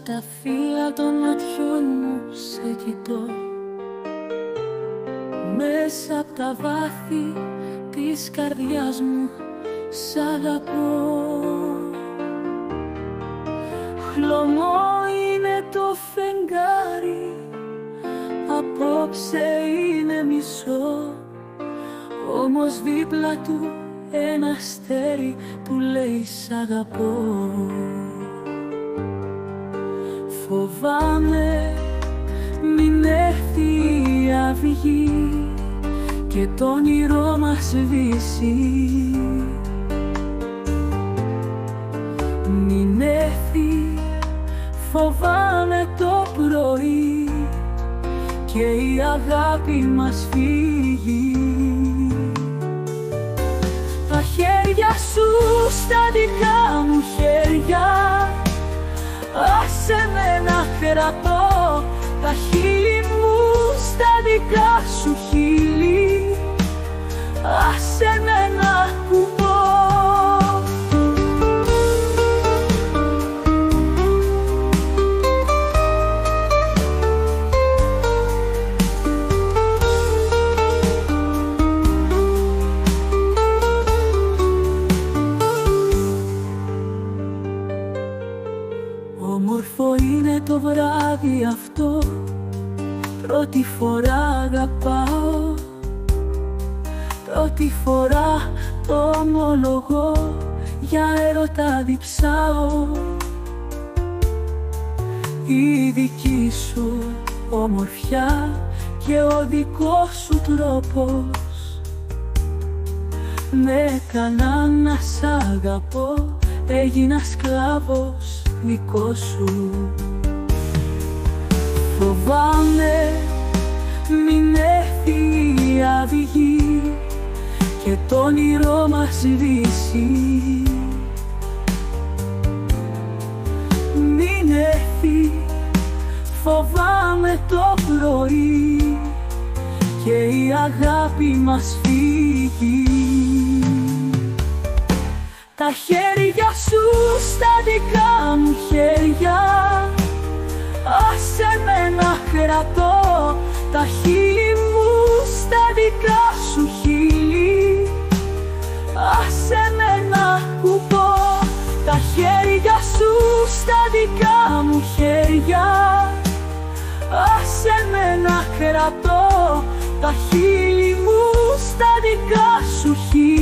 στα φύλλα των ματιών μου σε κοιτώ, μέσα απ' τα βάθη της καρδιάς μου σ' αγαπώ. Χλωμό είναι το φεγγάρι, απόψε είναι μισό, όμως δίπλα του ένα αστέρι που λέει σ' αγαπώ. Φοβάμαι μην έρθει η αυγή και το όνειρό μας σβήσει. Μην έρθει, φοβάμαι το πρωί και η αγάπη μας φύγει. Τα χέρια σου στα δικά μου χέρια, άσε με να κρατώ τα χείλη μου στα δικά σου χείλη, άσε με να ακουμπώ. Όμορφο είναι το βράδυ αυτό, πρώτη φορά αγαπάω, πρώτη φορά το ομολογώ, για έρωτα διψάω. Η δική σου ομορφιά και ο δικός σου τρόπος με έκαναν να σ' αγαπώ, έγινα σκλάβος δικό σου. Φοβάμαι μην έρθει η αυγή και το όνειρό μας σβήσει. Μην έρθει, φοβάμαι το πρωί και η αγάπη μας φύγει. Τα χέρια σου στα δικά μου χέρια, άσε με να κρατώ τα χείλη μου στα δικά σου χείλη, άσε με να ακουμπώ. Τα χέρια σου στα δικά μου χέρια, άσε με να κρατώ τα χείλη μου στα δικά σου χείλη,